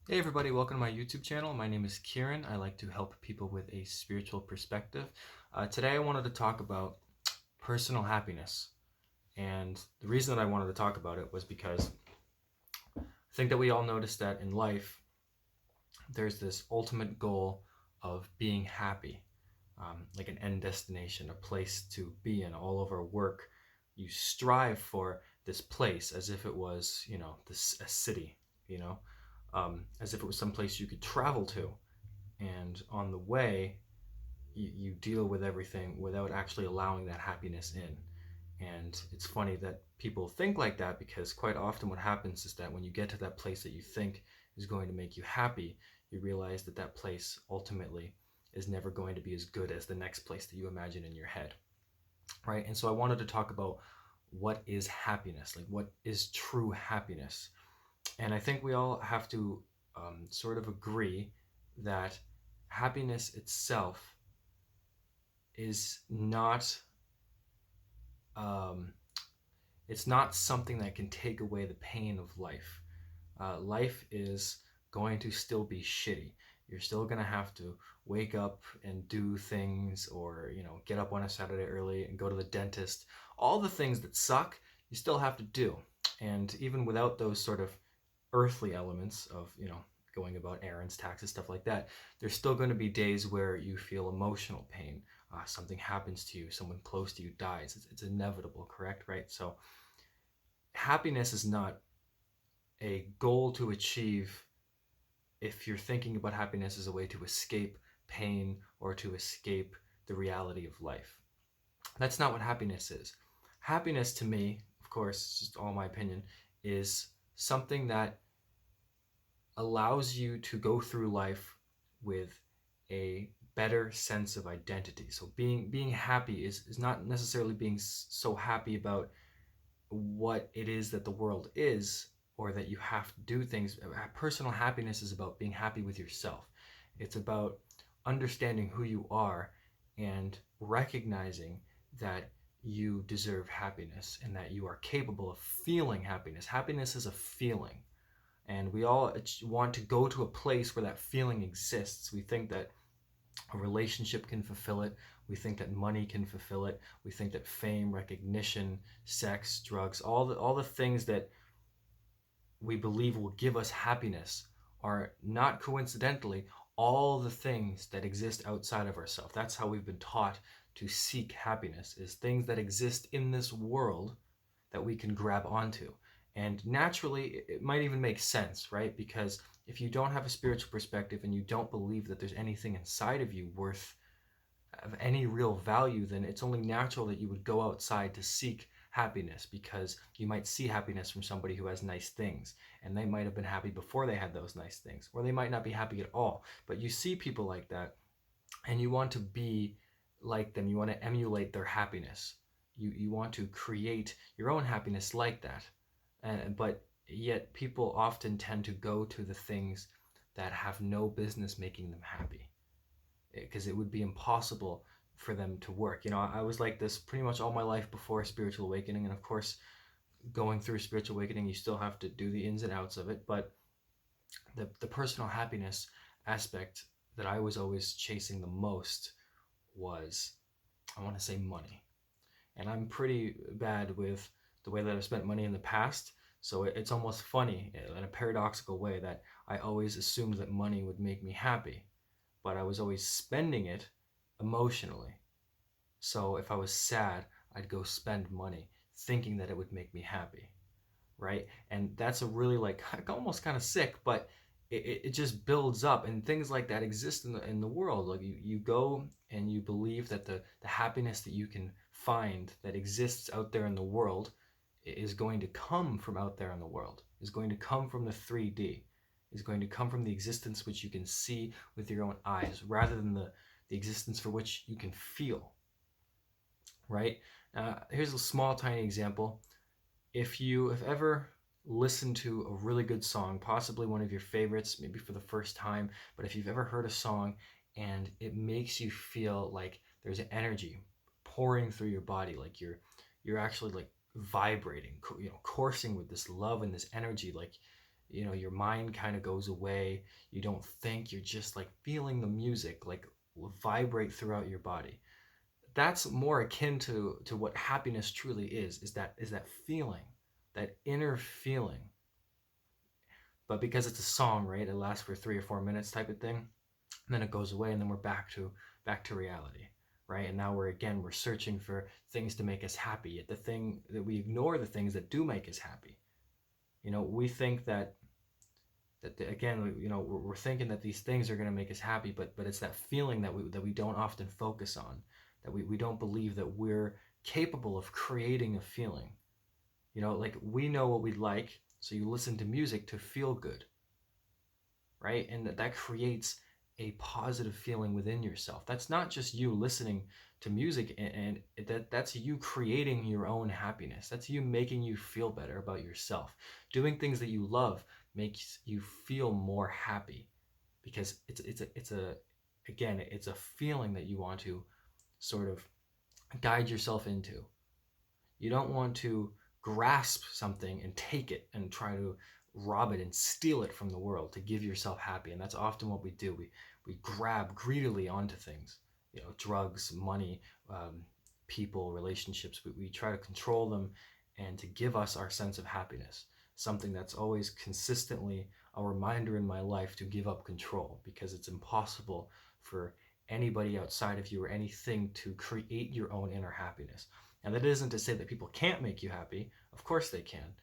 Hey everybody, welcome to my YouTube channel. My name is Kieran. I like to help people with a spiritual perspective. Today I wanted to talk about personal happiness. And the reason that I wanted to talk about it was because I think that we all notice that in life there's this ultimate goal of being happy, like an end destination, a place to be in. All over work, you strive for this place as if it was, a city, as if it was some place you could travel to. And on the way, you deal with everything without actually allowing that happiness in. And it's funny that people think like that because quite often what happens is that when you get to that place that you think is going to make you happy, you realize that that place ultimately is never going to be as good as the next place that you imagine in your head, right? And so I wanted to talk about what is happiness, like what is true happiness. And I think we all have to sort of agree that happiness itself is not um, it's not something that can take away the pain of life. Life is going to still be shitty. You're still going to have to wake up and do things, or get up on a Saturday early and go to the dentist. All the things that suck, you still have to do. And even without those sort of earthly elements of going about errands, taxes, stuff like that, there's still going to be days where you feel emotional pain. Something happens to you, someone close to you dies. It's inevitable, correct? Right? So happiness is not a goal to achieve if you're thinking about happiness as a way to escape pain or to escape the reality of life. That's not what happiness is. Happiness to me, of course, it's just all my opinion, is something that allows you to go through life with a better sense of identity. So being happy is not necessarily being so happy about what it is that the world is, or that you have to do things. Personal happiness is about being happy with yourself. It's about understanding who you are and recognizing that you deserve happiness and that you are capable of feeling happiness. Happiness is a feeling, and we all want to go to a place where that feeling exists. We think that a relationship can fulfill it. We think that money can fulfill it. We think that fame, recognition, sex, drugs, all the things that we believe will give us happiness are not coincidentally all the things that exist outside of ourselves. That's how we've been taught to seek happiness, is things that exist in this world that we can grab onto. And naturally, it might even make sense, right? Because if you don't have a spiritual perspective and you don't believe that there's anything inside of you worth of any real value, then it's only natural that you would go outside to seek happiness, because you might see happiness from somebody who has nice things, and they might have been happy before they had those nice things, or they might not be happy at all. But you see people like that, and you want to be like them. You want to emulate their happiness. You want to create your own happiness like that. But yet people often tend to go to the things that have no business making them happy, because it would be impossible for them to work. I was like this pretty much all my life before spiritual awakening, and of course, going through spiritual awakening, you still have to do the ins and outs of it. But the personal happiness aspect that I was always chasing the most was, I want to say, money. And I'm pretty bad with the way that I've spent money in the past. So it's almost funny in a paradoxical way that I always assumed that money would make me happy, but I was always spending it emotionally. So if I was sad, I'd go spend money thinking that it would make me happy, right? And that's a really, like, almost kind of sick, but it just builds up, and things like that exist in the world. Like you go and you believe that the happiness that you can find that exists out there in the world is going to come from out there in the world, is going to come from the 3D, is going to come from the existence which you can see with your own eyes, rather than the existence for which you can feel, right? Here's a small, tiny example. If you have ever listened to a really good song, possibly one of your favorites, maybe for the first time, but if you've ever heard a song and it makes you feel like there's an energy pouring through your body, like you're actually like vibrating, coursing with this love and this energy, like your mind kind of goes away. You don't think, you're just like feeling the music like vibrate throughout your body. That's more akin to what happiness truly is that feeling, that inner feeling. But because it's a song, right, it lasts for 3 or 4 minutes type of thing, and then it goes away, and then we're back to reality, right? And now we're searching for things to make us happy, yet the thing that we ignore, the things that do make us happy. We think again, we're thinking that these things are going to make us happy, but it's that feeling that we don't often focus on, that we don't believe that we're capable of creating a feeling. Like, we know what we like, so you listen to music to feel good, right? And that creates a positive feeling within yourself. That's not just you listening to music, and that's you creating your own happiness. That's you making you feel better about yourself. Doing things that you love makes you feel more happy, because it's a feeling that you want to sort of guide yourself into. You don't want to grasp something and take it and try to rob it and steal it from the world to give yourself happy. And that's often what we do. We grab greedily onto things, drugs, money, people, relationships. We try to control them and to give us our sense of happiness. Something that's always consistently a reminder in my life to give up control, because it's impossible for anybody outside of you or anything to create your own inner happiness. And that isn't to say that people can't make you happy. Of course they can.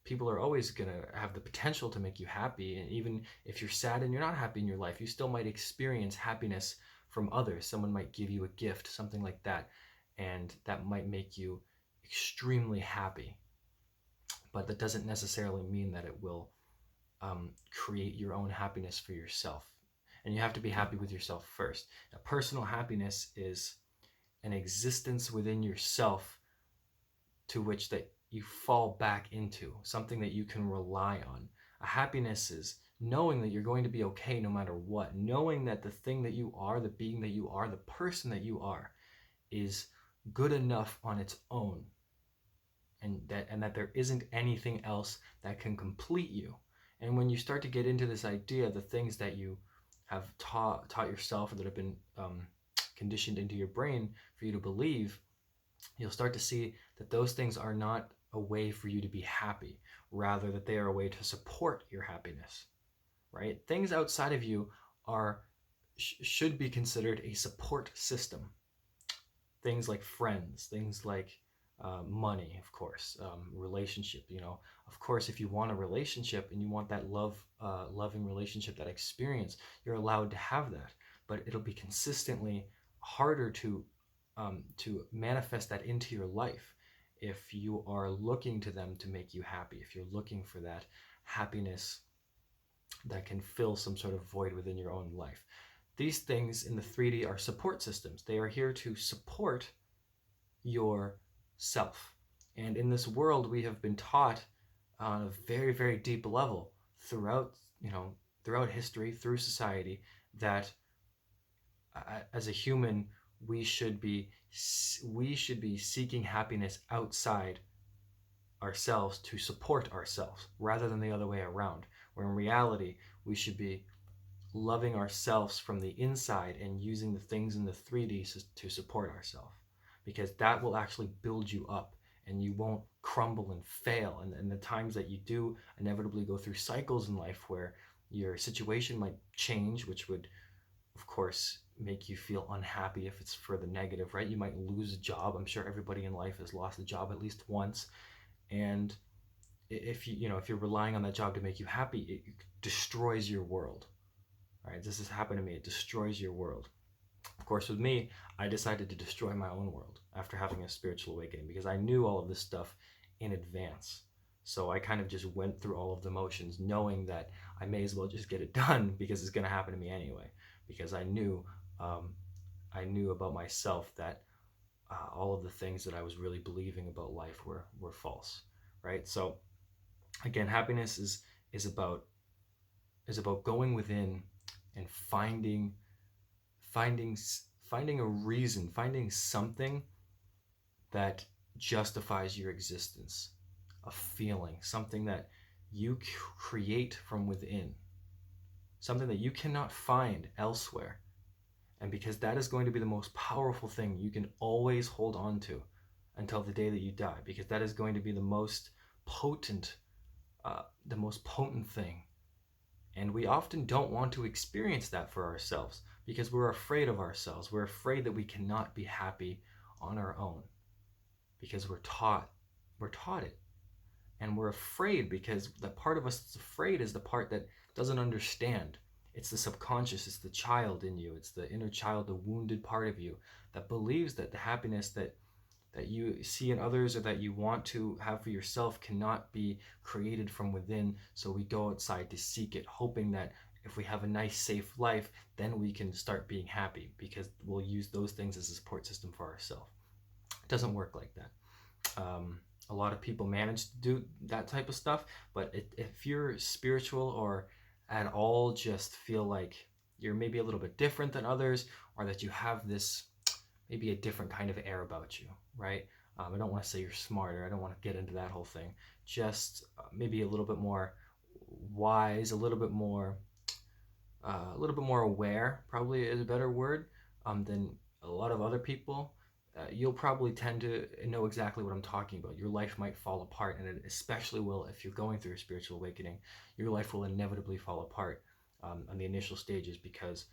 People are always going to have the potential to make you happy. And even if you're sad and you're not happy in your life, you still might experience happiness from others. Someone might give you a gift, something like that, and that might make you extremely happy. But that doesn't necessarily mean that it will create your own happiness for yourself. And you have to be happy with yourself first. Now, personal happiness is an existence within yourself to which that you fall back into, something that you can rely on. A happiness is knowing that you're going to be okay no matter what, knowing that the thing that you are, the being that you are, the person that you are, is good enough on its own, and that there isn't anything else that can complete you. And when you start to get into this idea, the things that you have taught yourself, or that have been conditioned into your brain for you to believe, you'll start to see that those things are not a way for you to be happy, rather that they are a way to support your happiness, right? Things outside of you are should be considered a support system. Things like friends, things like money, of course, relationship. Of course, if you want a relationship and you want that loving relationship, that experience, you're allowed to have that. But it'll be consistently harder to manifest that into your life if you are looking to them to make you happy. If you're looking for that happiness that can fill some sort of void within your own life. These things in the 3D are support systems. They are here to support your self. And in this world, we have been taught on a very, very deep level throughout history, through society, that as a human, we should be seeking happiness outside ourselves to support ourselves, rather than the other way around. Where in reality, we should be loving ourselves from the inside and using the things in the 3D to support ourselves, because that will actually build you up, and you won't crumble and fail. And the times that you do inevitably go through cycles in life where your situation might change, which would, of course, make you feel unhappy if it's for the negative, right? You might lose a job. I'm sure everybody in life has lost a job at least once. And if you're relying on that job to make you happy, it destroys your world. Right? This has happened to me. It destroys your world. Of course, with me, I decided to destroy my own world after having a spiritual awakening, because I knew all of this stuff in advance. So I kind of just went through all of the motions, knowing that I may as well just get it done, because it's going to happen to me anyway. Because I knew about myself that all of the things that I was really believing about life were false, right? So again, happiness is about going within and finding finding a reason, finding something that justifies your existence, a feeling, something that you create from within, something that you cannot find elsewhere. And because that is going to be the most powerful thing you can always hold on to until the day that you die, because that is going to be potent, the most potent thing. And we often don't want to experience that for ourselves because we're afraid of ourselves. We're afraid that we cannot be happy on our own because we're taught it. And we're afraid because the part of us that's afraid is the part that doesn't understand. It's the subconscious, it's the child in you, it's the inner child, the wounded part of you that believes that the happiness that you see in others or that you want to have for yourself cannot be created from within. So we go outside to seek it, hoping that if we have a nice, safe life, then we can start being happy because we'll use those things as a support system for ourselves. It doesn't work like that. A lot of people manage to do that type of stuff, but if you're spiritual or at all just feel like you're maybe a little bit different than others, or that you have this maybe a different kind of air about you, right? I don't want to say you're smarter. I don't want to get into that whole thing. Just maybe a little bit more wise, a little bit more aware, probably is a better word, than a lot of other people. You'll probably tend to know exactly what I'm talking about. Your life might fall apart, and it especially will if you're going through a spiritual awakening. Your life will inevitably fall apart on the initial stages because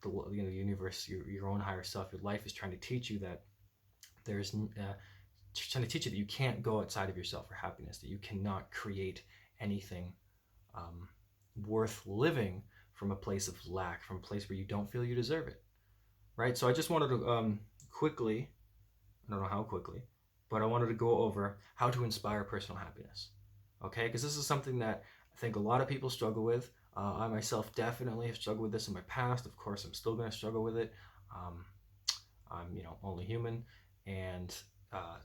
the universe, your own higher self, your life is trying to teach you that there's trying to teach you that you can't go outside of yourself for happiness, that you cannot create anything um, worth living from a place of lack, from a place where you don't feel you deserve it, right? So I just wanted to quickly, I don't know how quickly, but I wanted to go over how to inspire personal happiness, okay? Because this is something that I think a lot of people struggle with. I myself definitely have struggled with this in my past. Of course, I'm still going to struggle with it. Um, I'm, only human, and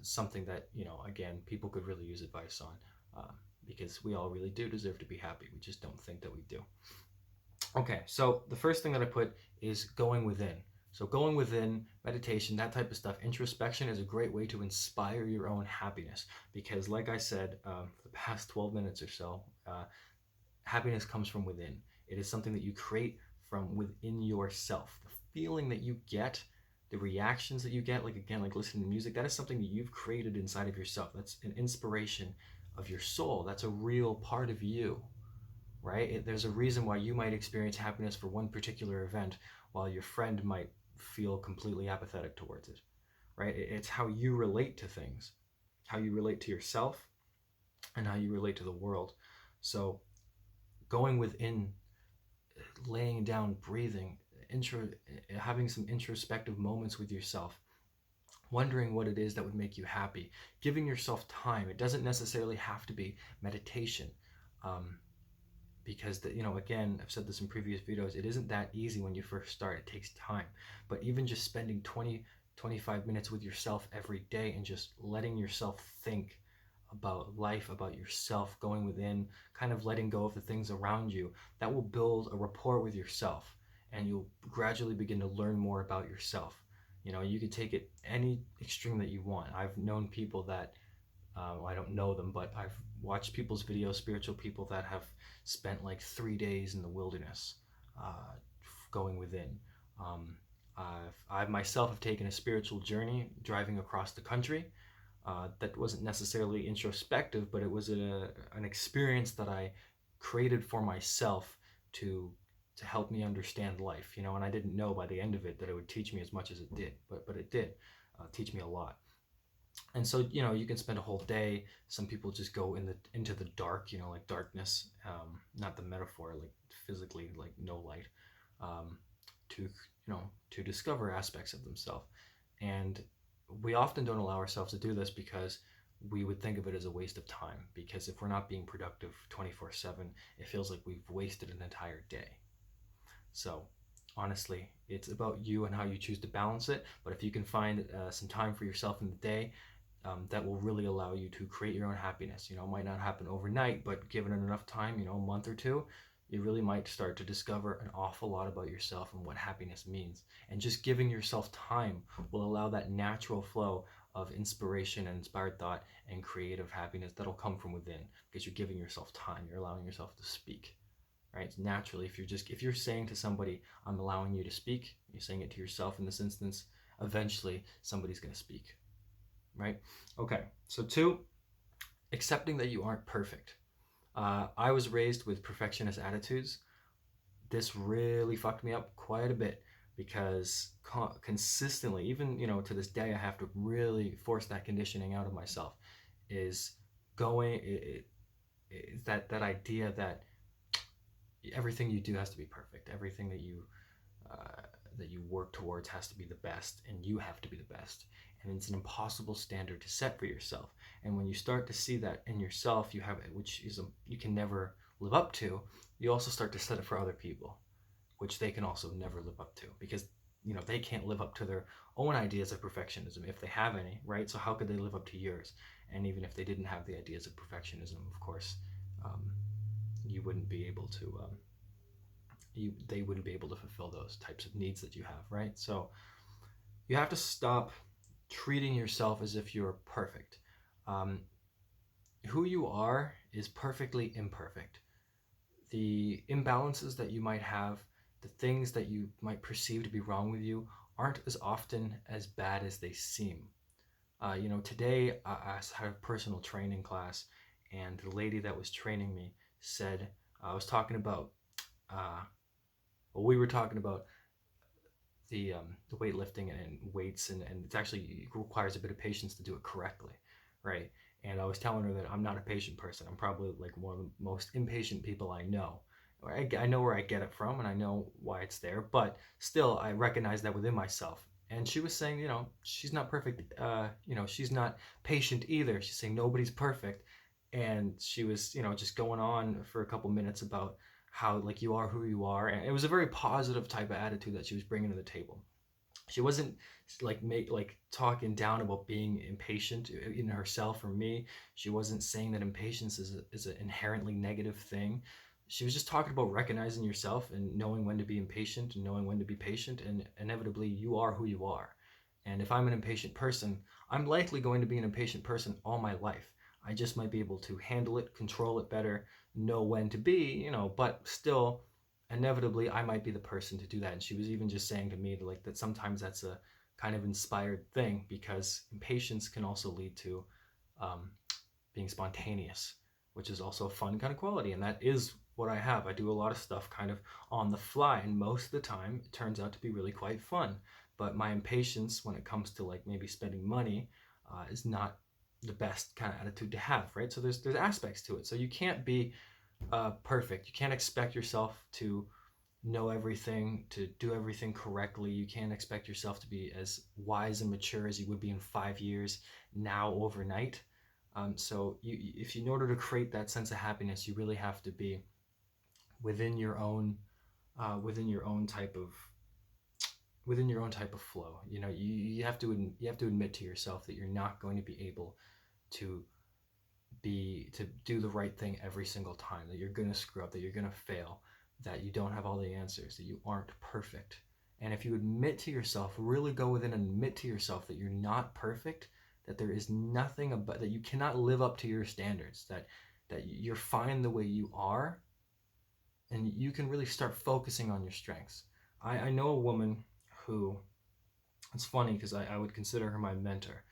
something that, again, people could really use advice on, because we all really do deserve to be happy. We just don't think that we do. Okay, so the first thing that I put is going within. So going within, meditation, that type of stuff, introspection is a great way to inspire your own happiness because, like I said, the past 12 minutes or so, happiness comes from within. It is something that you create from within yourself. The feeling that you get, the reactions that you get, like again, like listening to music, that is something that you've created inside of yourself. That's an inspiration of your soul. That's a real part of you, right? There's a reason why you might experience happiness for one particular event while your friend might feel completely apathetic towards it, right? It's how you relate to things, how you relate to yourself, and how you relate to the world. So going within, laying down, breathing, having some introspective moments with yourself, wondering what it is that would make you happy, giving yourself time. It doesn't necessarily have to be meditation. Because again, I've said this in previous videos, it isn't that easy when you first start. It takes time. But even just spending 25 minutes with yourself every day and just letting yourself think about life, about yourself, going within, kind of letting go of the things around you, that will build a rapport with yourself, and you'll gradually begin to learn more about yourself. You could take it any extreme that you want. I've known people that I don't know them, but I've watched people's videos, spiritual people that have spent like 3 days in the wilderness, uh, going within. Um, I myself have taken a spiritual journey driving across the country. That wasn't necessarily introspective, but it was an experience that I created for myself to help me understand life. And I didn't know by the end of it that it would teach me as much as it did, but it did teach me a lot. And so you can spend a whole day. Some people just go into the dark, like darkness, not the metaphor, like physically, like no light, to to discover aspects of themselves. And we often don't allow ourselves to do this because we would think of it as a waste of time, because if we're not being productive 24/7, it feels like we've wasted an entire day. So honestly, it's about you and how you choose to balance it. But if you can find some time for yourself in the day, that will really allow you to create your own happiness. It might not happen overnight, but given it enough time, a month or two, you really might start to discover an awful lot about yourself and what happiness means. And just giving yourself time will allow that natural flow of inspiration and inspired thought and creative happiness that'll come from within, because you're giving yourself time, you're allowing yourself to speak, right? Naturally, if you're saying to somebody, I'm allowing you to speak, you're saying it to yourself in this instance, eventually somebody's going to speak, right? Okay, so 2, accepting that you aren't perfect. I was raised with perfectionist attitudes. This really fucked me up quite a bit, because consistently, even to this day, I have to really force that conditioning out of myself. Is going that idea that everything you do has to be perfect. Everything that you work towards has to be the best, and you have to be the best. And it's an impossible standard to set for yourself. And when you start to see that in yourself, you have, which is you can never live up to, you also start to set it for other people, which they can also never live up to, because they can't live up to their own ideas of perfectionism if they have any, right? So how could they live up to yours? And even if they didn't have the ideas of perfectionism, of course, you wouldn't be able to they wouldn't be able to fulfill those types of needs that you have, right? So you have to stop treating yourself as if you're perfect. Um, who you are is perfectly imperfect. The imbalances that you might have, the things that you might perceive to be wrong with you, aren't as often as bad as they seem. Today I had a personal training class, and the lady that was training me said, I was talking about, we were talking about the weightlifting and weights, and it's actually, it requires a bit of patience to do it correctly, right? And I was telling her that I'm not a patient person. I'm probably like one of the most impatient people I know. I know where I get it from, and I know why it's there, but still I recognize that within myself. And she was saying, she's not perfect. She's not patient either. She's saying nobody's perfect. And she was, just going on for a couple minutes about how, like, you are who you are, and it was a very positive type of attitude that she was bringing to the table. She wasn't like talking down about being impatient in herself or me. She wasn't saying that impatience is an inherently negative thing. She was just talking about recognizing yourself and knowing when to be impatient and knowing when to be patient, and inevitably you are who you are. And if I'm an impatient person, I'm likely going to be an impatient person all my life. I just might be able to handle it, control it better, know when to be, but still, inevitably, I might be the person to do that. And she was even just saying to me that sometimes that's a kind of inspired thing, because impatience can also lead to um, being spontaneous, which is also a fun kind of quality. And that is what I have. I do a lot of stuff kind of on the fly, and most of the time it turns out to be really quite fun. But my impatience when it comes to like maybe spending money is not the best kind of attitude to have, right? So there's aspects to it. So you can't be perfect. You can't expect yourself to know everything, to do everything correctly. You can't expect yourself to be as wise and mature as you would be in 5 years now overnight. So in order to create that sense of happiness, you really have to be within your own within your own type of flow. You have to admit to yourself that you're not going to be able to do the right thing every single time, that you're going to screw up, that you're going to fail, that you don't have all the answers, that you aren't perfect. And if you admit to yourself, really go within and admit to yourself that you're not perfect, that there is nothing about that, you cannot live up to your standards, that you're fine the way you are, and you can really start focusing on your strengths. I know a woman who, it's funny because I would consider her my mentor,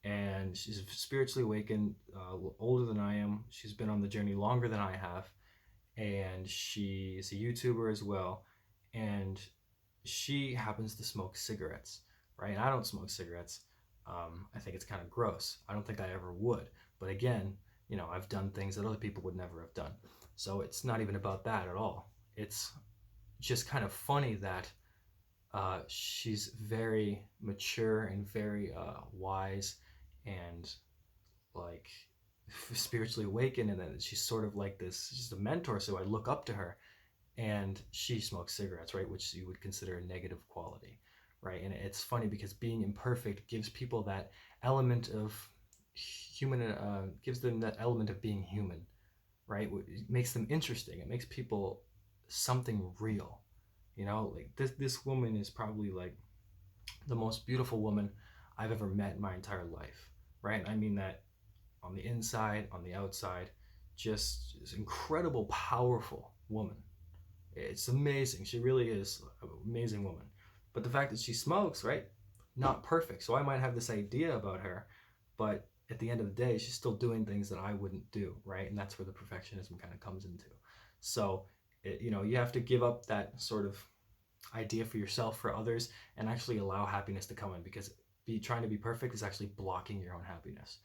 and she's spiritually awakened, older than I am. She's been on the journey longer than I have, and she's a YouTuber as well. And she happens to smoke cigarettes, right? And I don't smoke cigarettes. I think it's kind of gross. I don't think I ever would. But again, I've done things that other people would never have done. So it's not even about that at all. It's just kind of funny that she's very mature and very wise and like spiritually awakened, and then she's sort of like this, she's a mentor, so I look up to her. And she smokes cigarettes, right, which you would consider a negative quality, right? And it's funny because being imperfect gives people that element of human, gives them that element of being human, right? It makes them interesting. It makes people something real. Like this woman is probably like the most beautiful woman I've ever met in my entire life, right? And I mean that on the inside, on the outside, just this incredible, powerful woman. It's amazing. She really is an amazing woman. But the fact that she smokes, right? Not perfect. So I might have this idea about her, but at the end of the day, she's still doing things that I wouldn't do, right? And that's where the perfectionism kind of comes into. So, you have to give up that sort of idea for yourself, for others, and actually allow happiness to come in, because trying to be perfect is actually blocking your own happiness,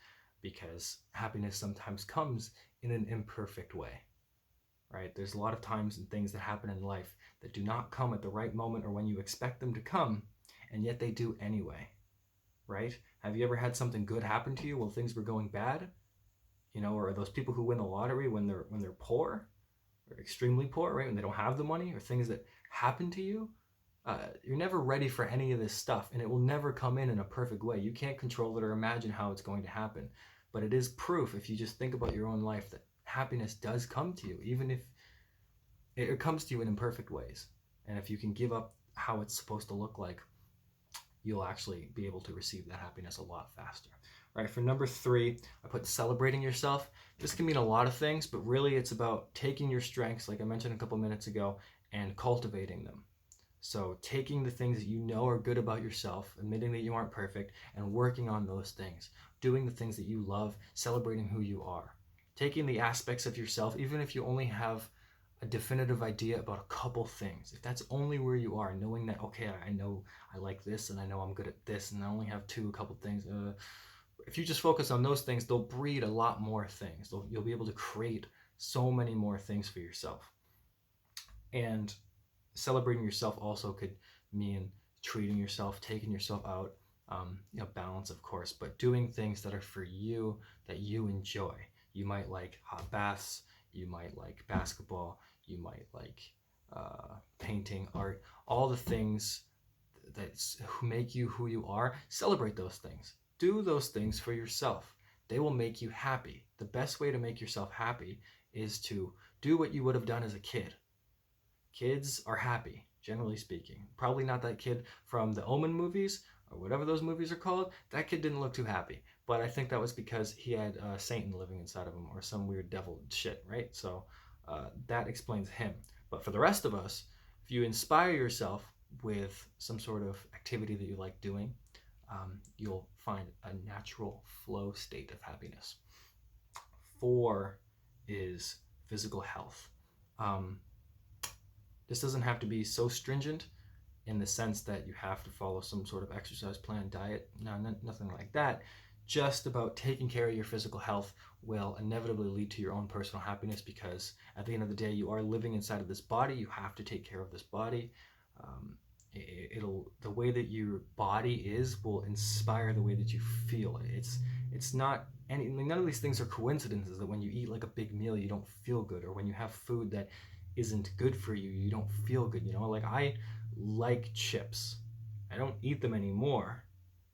because happiness sometimes comes in an imperfect way, right? There's a lot of times and things that happen in life that do not come at the right moment or when you expect them to come, and yet they do anyway, right? Have you ever had something good happen to you while things were going bad? Or those people who win the lottery when they're poor or extremely poor, right? When they don't have the money, or things that happen to you. You're never ready for any of this stuff, and it will never come in a perfect way. You can't control it or imagine how it's going to happen, but it is proof, if you just think about your own life, that happiness does come to you, even if it comes to you in imperfect ways. And if you can give up how it's supposed to look like, you'll actually be able to receive that happiness a lot faster. Right, for number 3, I put celebrating yourself. This can mean a lot of things, but really it's about taking your strengths, like I mentioned a couple minutes ago, and cultivating them. So taking the things that you know are good about yourself, admitting that you aren't perfect, and working on those things. Doing the things that you love, celebrating who you are. Taking the aspects of yourself, even if you only have a definitive idea about a couple things. If that's only where you are, knowing that, okay, I know I like this, and I know I'm good at this, and I only have a couple things. If you just focus on those things, they'll breed a lot more things. You'll be able to create so many more things for yourself. And celebrating yourself also could mean treating yourself, taking yourself out, balance, of course, but doing things that are for you, that you enjoy. You might like hot baths, you might like basketball, you might like painting, art, all the things that make you who you are. Celebrate those things. Do those things for yourself. They will make you happy. The best way to make yourself happy is to do what you would have done as a kid. Kids are happy, generally speaking. Probably not that kid from the Omen movies or whatever those movies are called. That kid didn't look too happy. But I think that was because he had Satan living inside of him, or some weird devil shit, right? So that explains him. But for the rest of us, if you inspire yourself with some sort of activity that you like doing, you'll find a natural flow state of happiness. 4 is physical health. Um, this doesn't have to be so stringent in the sense that you have to follow some sort of exercise plan, diet. No, nothing like that. Just about taking care of your physical health will inevitably lead to your own personal happiness, because at the end of the day, you are living inside of this body. You have to take care of this body. The way that your body is will inspire the way that you feel. It's not any, none of these things are coincidences, that when you eat like a big meal you don't feel good, or when you have food that isn't good for you, you don't feel good. Like I like chips. I don't eat them anymore,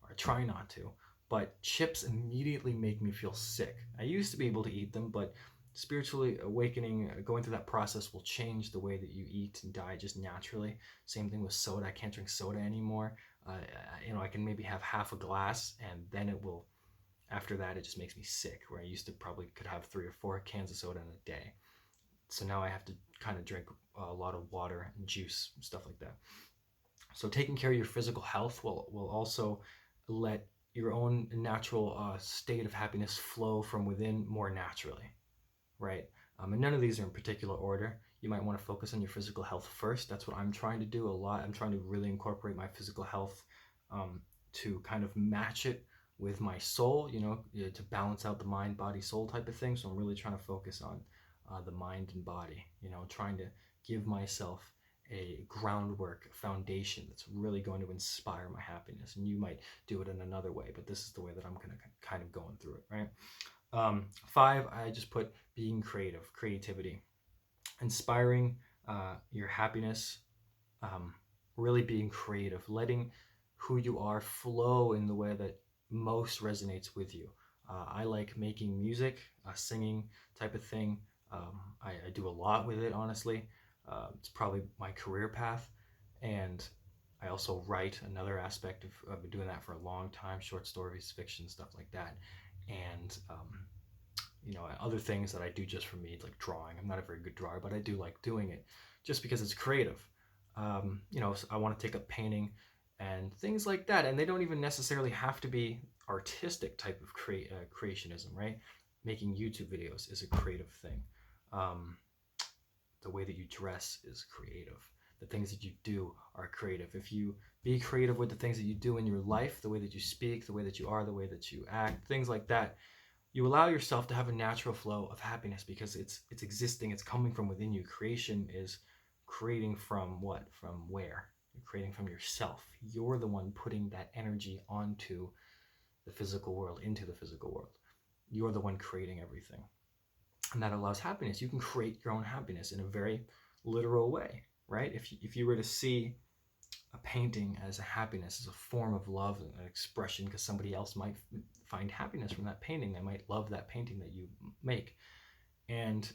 or I try not to, but chips immediately make me feel sick. I used to be able to eat them, but spiritually awakening, going through that process will change the way that you eat and die just naturally. Same thing with soda. I can't drink soda anymore. I can maybe have half a glass, and then it will, after that, it just makes me sick, where I used to probably could have 3 or 4 cans of soda in a day. So now I have to kind of drink a lot of water and juice, stuff like that. So taking care of your physical health will also let your own natural state of happiness flow from within more naturally, right? And none of these are in particular order. You might want to focus on your physical health first. That's what I'm trying to do a lot. I'm trying to really incorporate my physical health to kind of match it with my soul, to balance out the mind, body, soul type of thing. So I'm really trying to focus on the mind and body, trying to give myself a groundwork, a foundation that's really going to inspire my happiness. And you might do it in another way, but this is the way that I'm going to kind of going through it, right? 5, I just put being creative, creativity, inspiring your happiness, really being creative, letting who you are flow in the way that most resonates with you. I like making music, singing type of thing. I do a lot with it, honestly. It's probably my career path, and I also write, another aspect of, I've been doing that for a long time, short stories, fiction, stuff like that. And, other things that I do just for me, like drawing. I'm not a very good drawer, but I do like doing it just because it's creative. I want to take up painting and things like that. And they don't even necessarily have to be artistic type of creationism, right? Making YouTube videos is a creative thing. Um, the way that you dress is creative. The things that you do are creative. If you be creative with the things that you do in your life, the way that you speak, the way that you are, the way that you act, things like that, you allow yourself to have a natural flow of happiness because it's existing, it's coming from within you. Creation is creating from what? From where? You're creating from yourself. You're the one putting that energy onto the physical world, into the physical world. You're the one creating everything. And that allows happiness. You can create your own happiness in a very literal way, right? If you were to see a painting as a happiness, as a form of love, an expression, because somebody else might find happiness from that painting. They might love that painting that you make, and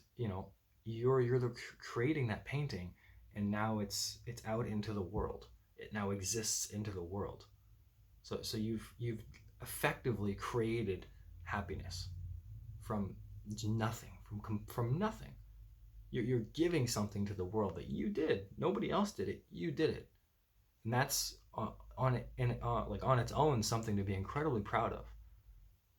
you're the creating that painting, and now it's out into the world. It now exists into the world. So you've effectively created happiness from nothing, from nothing. You're giving something to the world that you did. Nobody else did it. You did it, and that's on it and like on its own something to be incredibly proud of.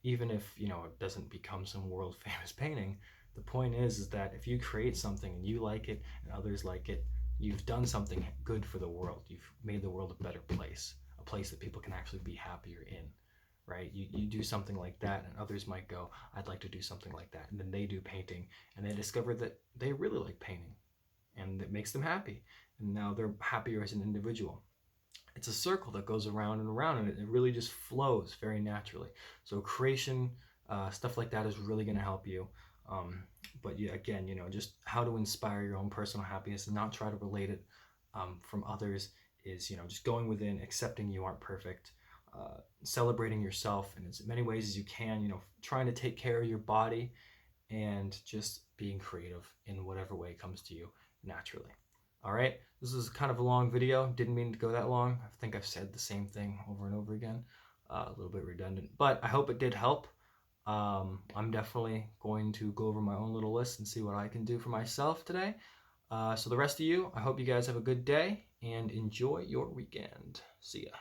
Even if it doesn't become some world famous painting, the point is that if you create something and you like it and others like it, you've done something good for the world. You've made the world a better place, a place that people can actually be happier in, right? You do something like that and others might go, I'd like to do something like that, and then they do painting and they discover that they really like painting and it makes them happy, and now they're happier as an individual. It's a circle that goes around and around, and it really just flows very naturally. So creation, stuff like that is really going to help you. But yeah, again, just how to inspire your own personal happiness and not try to relate it from others is, just going within, accepting you aren't perfect, celebrating yourself in as many ways as you can, trying to take care of your body, and just being creative in whatever way comes to you naturally. All right, this is kind of a long video. Didn't mean to go that long. I think I've said the same thing over and over again. A little bit redundant, but I hope it did help. I'm definitely going to go over my own little list and see what I can do for myself today. So the rest of you, I hope you guys have a good day and enjoy your weekend. See ya.